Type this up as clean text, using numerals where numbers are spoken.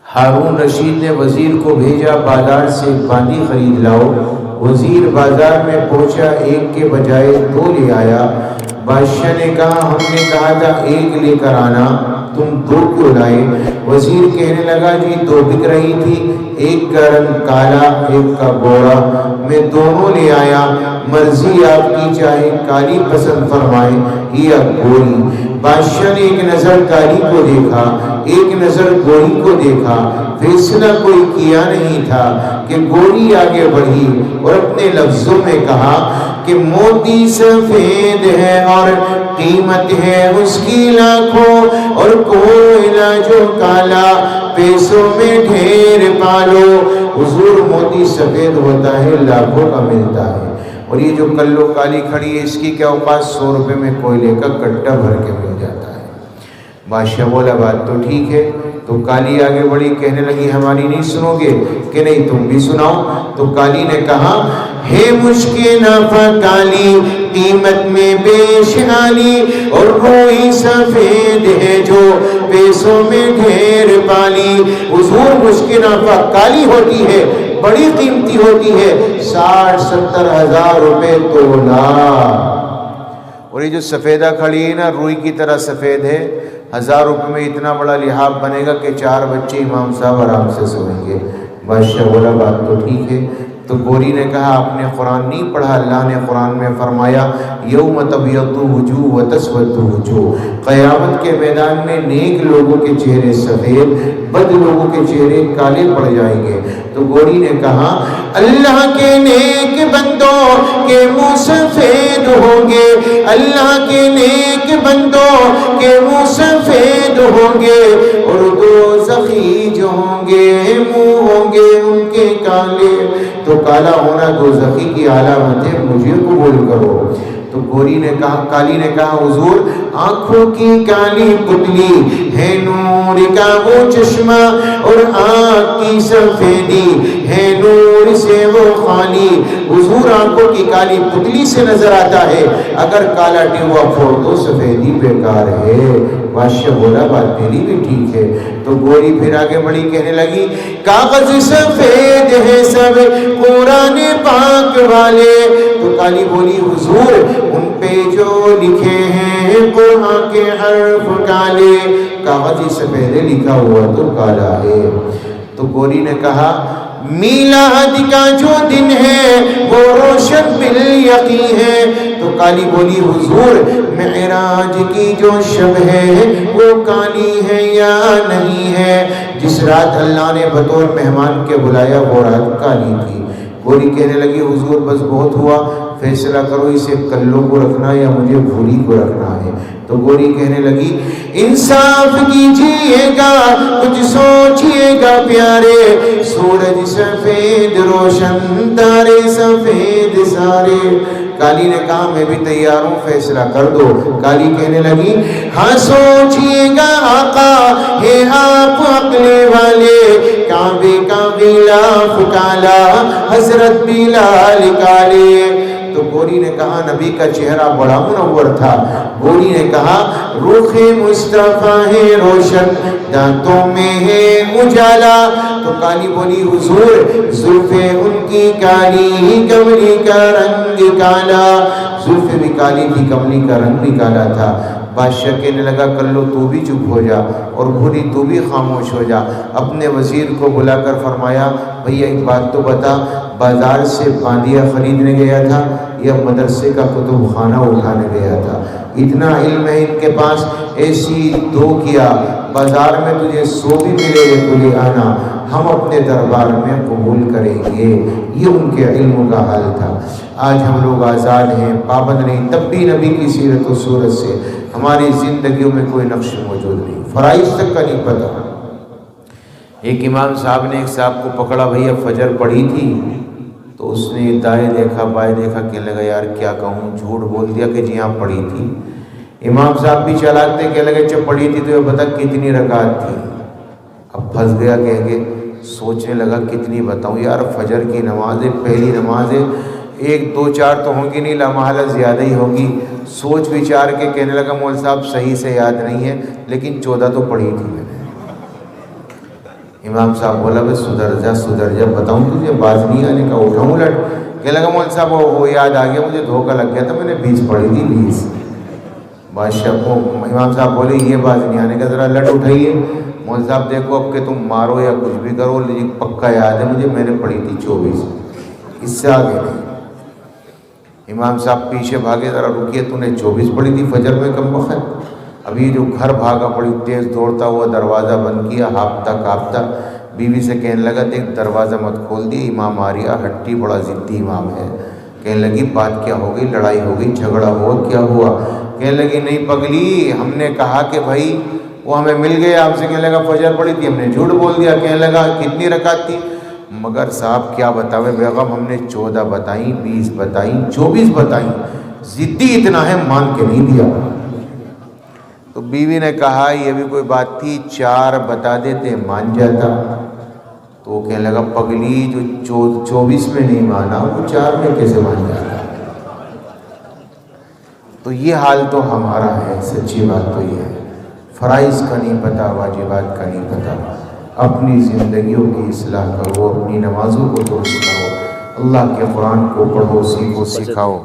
ہارون رشید نے وزیر کو بھیجا بازار سے باندی خرید لاؤ۔ وزیر بازار میں پہنچا، ایک کے بجائے 2 لے آیا۔ بادشاہ نے کہا ہم نے کہا تھا 1 لے کر آنا، تم 2 کیوں لائے؟ وزیر کہنے لگا جی 2 بک رہی تھی، ایک کا رنگ کالا ایک کا گورا، میں دونوں لے آیا، مرضی آپ کی، چاہے کالی پسند فرمائے یا گوری۔ بادشاہ نے ایک نظر کالی کو دیکھا، ایک نظر گوری کو دیکھا، فیصلہ کوئی کیا نہیں تھا کہ گوری آگے بڑھی اور اپنے لفظوں میں کہا کہ موتی سفید ہے اور قیمت ہے اس کی لاکھوں، اور کوئلہ جو کالا پیسوں میں ڈھیر پالو۔ حضور موتی سفید ہوتا ہے، لاکھوں کا ملتا ہے، اور یہ جو کلو کالی کھڑی ہے اس کی کیا اوقات 100 روپے میں کوئلے کا کٹا بھر کے مل جاتا ہے۔ بادشاہ بولا بات تو ٹھیک ہے، تو کالی آگے بڑھی، کہنے لگی ہماری نہیں سنو گے؟ کہ نہیں تم بھی سناؤ۔ تو کالی نے کہا ہے مشکل نفع کالی قیمت میں بیش عالی، اور روئی سفید ہے جو پیسوں میں ڈھیر پالی۔ حضور مشکل نفع کالی ہوتی ہے، بڑی قیمتی ہوتی ہے، 60-70 ہزار روپے تولا، اور یہ جو سفیدہ کھڑی ہے نا روئی کی طرح سفید ہے، 1000 روپے میں اتنا بڑا لحاف بنے گا کہ 4 بچے امام صاحب آرام سے سوئیں گے۔ بادشاہ بولا بات تو ٹھیک ہے۔ تو گوری نے کہا آپ نے قرآن نہیں پڑھا؟ اللہ نے قرآن میں فرمایا یوم تبیض وجوہ وتسود وجوہ، قیامت کے میدان میں نیک لوگوں کے چہرے سفید، بد لوگوں کے چہرے کالے پڑ جائیں گے۔ تو گوری نے کہا اللہ کے نیک بندوں کے منہ سفید ہوں گے، اللہ کے نیک بندوں کے منہ سفید ہوں گے، اور دوزخی جو ہوں گے منہ ہوں گے ان کے کالے۔ تو کالا ہونا دوزخی کی علامت ہے، مجھے قبول کرو۔ تو گوری نے کہا، کالی نے کہا حضور آنکھوں کی کالی پتلی ہے نور کا وہ چشمہ، اور آنکھ کی سفیدی ہے نور سے وہ خالی۔ حضور آنکھوں کی کالی پتلی سے نظر آتا ہے، اگر کالا ٹیوا پھوڑ دو سفیدی بیکار ہے۔ بادشاہ بولا بات میری بھی ٹھیک ہے۔ تو گوری پھر آگے بڑھی، کہنے لگی کاغذ سفید ہے سب قرآن پاک والے۔ تو کالی بولی حضور ان پہ جو لکھے ہیں قرآن کے حرف کالے، کاغذ ہی سفید لکھا ہوا تو کالا ہے۔ تو گوری نے کہا میلاد کا جو دن ہے وہ روشن بالیقین ہے۔ تو کالی بولی حضور معراج کی جو شب ہے وہ کالی ہے یا نہیں ہے؟ جس رات اللہ نے بطور مہمان کے بلایا وہ رات کالی تھی۔ گوری کہنے لگی حضور بس بہت ہوا، فیصلہ کرو اسے کلوں کو رکھنا یا مجھے بھولی کو رکھنا ہے۔ تو گوری کہنے لگی انصاف کیجیے گا، کچھ سوچیے گا پیارے، سورج سفید روشن تارے سفید سارے۔ کالی نے کہا میں بھی تیار ہوں، فیصلہ کر دو۔ کالی کہنے لگی ہاں سوچیے گا آقا ہے آپ عقل والے، کعبے کا غلاف کالا حضرت بلال کالے۔ تو گوری نے کہا نبی کا چہرہ بڑا منور تھا۔ گوری نے کہا رخ مصطفیٰ ہے روشن، دانتوں میں ہے اجالا۔ تو کالی بولی حضور زلفیں ان کی کالی، کملی کا رنگ کالا۔ زلفیں بھی کالی تھی، کملی کا رنگ بھی کالا تھا۔ بادشاہ کہنے لگا کلو تو بھی چپ ہو جا، اور بھولی تو بھی خاموش ہو جا۔ اپنے وزیر کو بلا کر فرمایا بھیا ایک بات تو بتا، بازار سے باندیا خریدنے گیا تھا یا مدرسے کا کتب خانہ اٹھانے گیا تھا؟ اتنا علم ہے ان کے پاس، ایسی دو کیا بازار میں تجھے 100 بھی ملے تو لے آنا، ہم اپنے دربار میں قبول کریں گے۔ یہ ان کے علم کا حال تھا۔ آج ہم لوگ آزاد ہیں، پابند نہیں، تب بھی نبی کی سیرت و صورت سے ہماری زندگیوں میں کوئی نقش موجود نہیں، فرائض تک کا نہیں پتہ۔ ایک امام صاحب نے ایک صاحب کو پکڑا، بھیا فجر پڑھی تھی؟ تو اس نے دائیں دیکھا بائیں دیکھا، کہنے لگا یار کیا کہوں، جھوٹ بول دیا کہ جی ہاں پڑھی تھی۔ امام صاحب بھی چلاک تھے، کہنے لگے جب پڑھی تھی تو یہ بتا کتنی رکعت تھی؟ اب پھنس گیا، کہہ کے سوچنے لگا کتنی بتاؤں یار، فجر کی نماز ہے، پہلی نماز ہے، 1 2 4 تو ہوں گی نہیں، لامحالہ زیادہ ہی ہوگی۔ سوچ وچار کے کہنے لگا مول صاحب صحیح سے یاد نہیں ہے لیکن 14 تو پڑھی تھی میں نے۔ امام صاحب بولا بھائی سدھر جا بتاؤں تجھے باز نہیں آنے کا، اٹھاؤں لٹ؟ کہنے لگا مول صاحب وہ یاد آ گیا مجھے، دھوکہ لگ گیا تھا، میں نے 20 پڑھی تھی 20۔ بادشاہ کو امام صاحب بولے یہ باز نہیں آنے کا، ذرا لٹ اٹھائیے۔ مول صاحب دیکھو اب کہ تم مارو یا کچھ بھی کرو لیکن پکا یاد ہے مجھے، میں نے پڑھی تھی 24، اس سے آگے نہیں۔ امام صاحب پیچھے بھاگے، ذرا رکیے، تو نے 24 پڑھی تھی فجر میں کم وقت؟ ابھی جو گھر بھاگا، بڑی تیز دوڑتا ہوا دروازہ بند کیا، ہاپتا کاپتا بیوی سے کہنے لگا دیکھ دروازہ مت کھول دی، امام آ رہا، ہٹی بڑا ضدی امام ہے۔ کہنے لگی بات کیا ہو گئی؟ لڑائی ہو گئی، جھگڑا ہوا، کیا ہوا؟ کہنے لگی نہیں پگلی، ہم نے کہا کہ بھائی وہ ہمیں مل گیا آپ سے۔ کہنے لگا فجر پڑھی تھی، ہم نے جھوٹ بول دیا۔ کہنے لگا کتنی رکعت تھی؟ مگر صاحب کیا بتاوے بیگم، ہم نے 14 بتائیں، 20 بتائیں، 24 بتائیں، ضدی اتنا ہے مان کے نہیں دیا۔ تو بیوی نے کہا یہ بھی کوئی بات تھی، 4 بتا دیتے مان جاتا۔ تو وہ کہنے لگا پگلی جو 24 میں نہیں مانا وہ 4 میں کیسے مان جاتا؟ تو یہ حال تو ہمارا ہے، سچی بات تو یہ ہے، فرائض کا نہیں پتہ، واجبات کا نہیں پتہ۔ اپنی زندگیوں کی اصلاح کرو، اپنی نمازوں کو درست کرو، اللہ کے قرآن کو پڑھو، سیکھو، سکھاؤ۔